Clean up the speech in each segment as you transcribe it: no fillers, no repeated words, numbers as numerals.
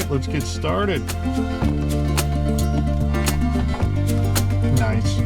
let's get started. Nice.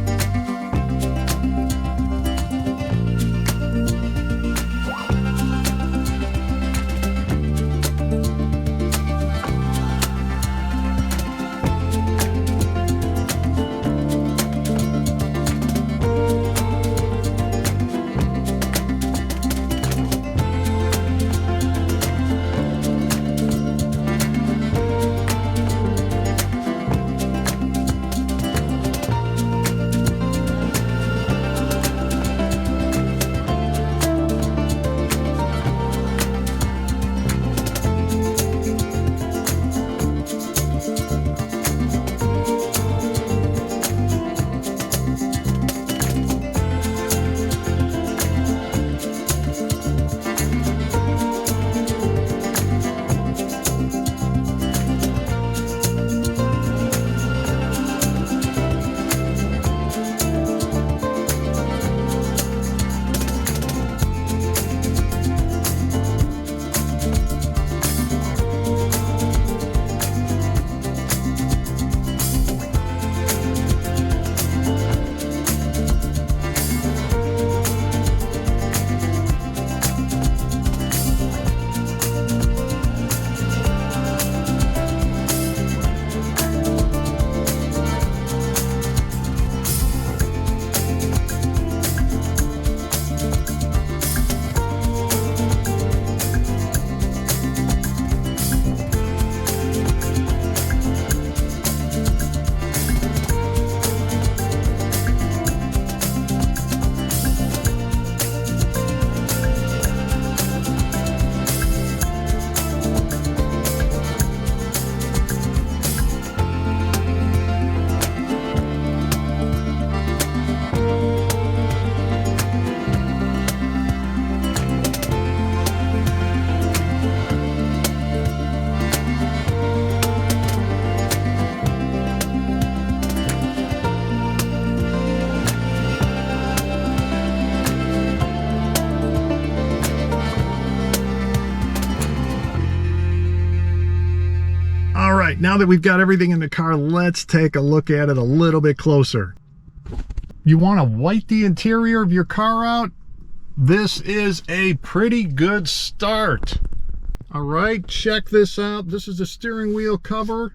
Now that we've got everything in the car, let's take a look at it a little bit closer. You want to white the interior of your car out? This is a pretty good start. All right, check this out. This is the steering wheel cover.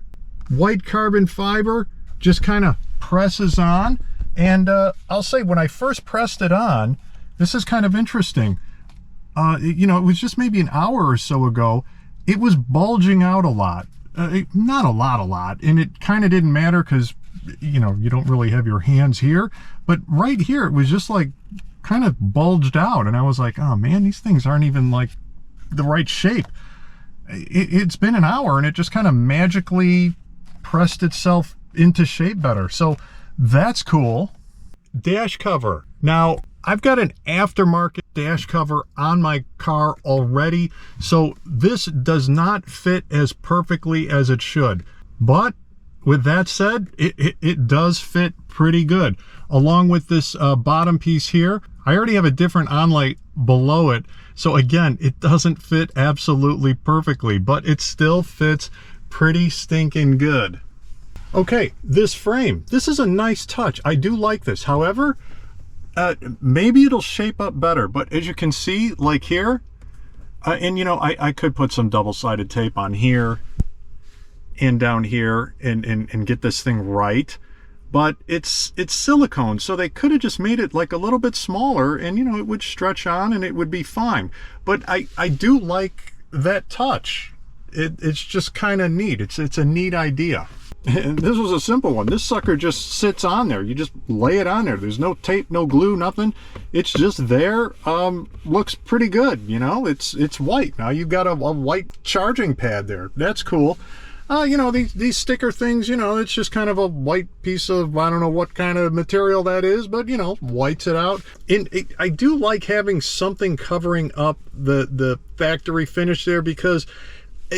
White carbon fiber, just kind of presses on. And I'll say, when I first pressed it on, this is kind of interesting. You know, it was just maybe an hour or so ago, it was bulging out a lot. Not a lot, and it kind of didn't matter because, you know, you don't really have your hands here, but right here it was just like kind of bulged out, and I was like, oh man, these things aren't even like the right shape. It's been an hour and it just kind of magically pressed itself into shape better, so that's cool. Dash cover. Now, I've got an aftermarket dash cover on my car already, so this does not fit as perfectly as it should. But with that said, it does fit pretty good. Along with this bottom piece here, I already have a different onlight below it. So again, it doesn't fit absolutely perfectly, but it still fits pretty stinking good. Okay, this frame. This is a nice touch. I do like this. However, maybe it'll shape up better, but as you can see, like here, and you know, I could put some double-sided tape on here and down here and get this thing right, but it's silicone, so they could have just made it like a little bit smaller, and you know, it would stretch on and it would be fine. But I do like that touch. It's just kind of neat. It's a neat idea. And this was a simple one. This sucker just sits on there. You just lay it on there. There's no tape, no glue, nothing. It's just there. Looks pretty good, you know. It's white. Now you've got a white charging pad there. That's cool. You know, these sticker things, you know, it's just kind of a white piece of, I don't know what kind of material that is, but you know, whites it out. And I do like having something covering up the factory finish there, because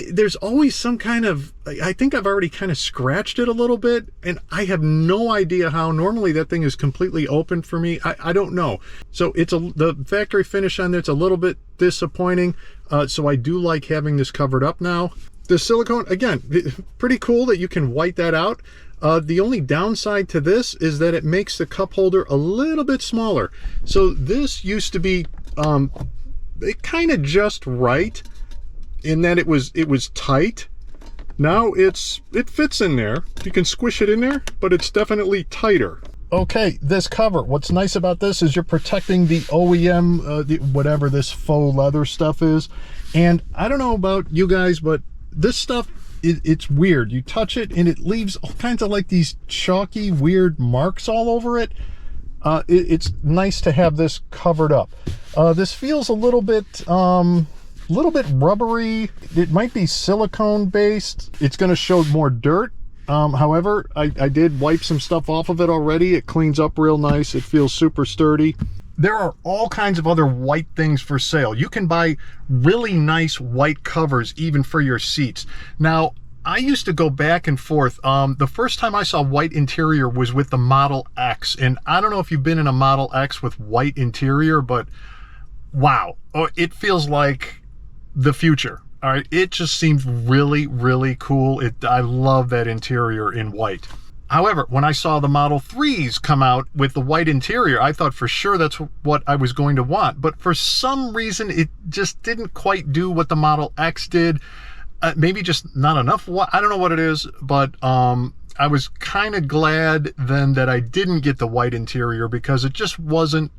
there's always some kind of, I think I've already kind of scratched it a little bit, and I have no idea how. Normally that thing is completely open for me. I don't know. So it's the factory finish on there, it's a little bit disappointing. So I do like having this covered up now. The silicone, again, pretty cool that you can white that out. The only downside to this is that it makes the cup holder a little bit smaller. So this used to be it kind of just right in that it was tight. Now it fits in there. You can squish it in there, but it's definitely tighter. Okay, this cover, what's nice about this is you're protecting the OEM, whatever this faux leather stuff is. And I don't know about you guys, but this stuff, it's weird. You touch it and it leaves all kinds of like these chalky, weird marks all over it. It's nice to have this covered up. This feels a little bit rubbery. It might be silicone based. It's going to show more dirt. However, I did wipe some stuff off of it already. It cleans up real nice. It feels super sturdy. There are all kinds of other white things for sale. You can buy really nice white covers even for your seats. Now, I used to go back and forth. The first time I saw white interior was with the Model X. And I don't know if you've been in a Model X with white interior, but wow, it feels like the future. All right, it just seems really, really cool. I love that interior in white. However, when I saw the Model 3s come out with the white interior, I thought for sure that's what I was going to want. But for some reason, it just didn't quite do what the Model X did. Maybe just not enough. I don't know what it is, but I was kind of glad then that I didn't get the white interior because it just wasn't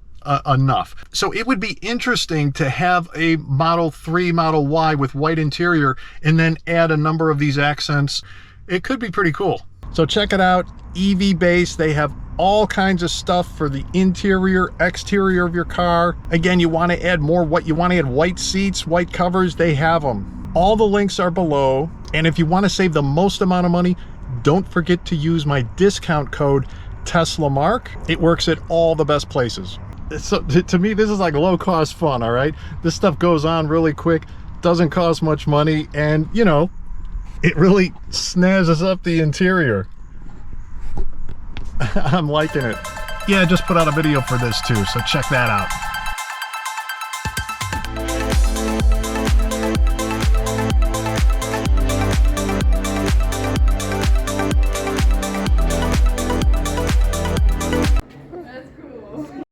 enough. So it would be interesting to have a Model 3, Model Y with white interior and then add a number of these accents. It could be pretty cool. So check it out, EV Base. They have all kinds of stuff for the interior, exterior of your car. Again, you want to add more, you want to add white seats, white covers, they have them. All the links are below. And if you want to save the most amount of money, don't forget to use my discount code TeslaMark. It works at all the best places. So to me, this is like low cost fun, all right? This stuff goes on really quick, doesn't cost much money, and you know, it really snazzes up the interior. I'm liking it. Yeah, I just put out a video for this too, so check that out.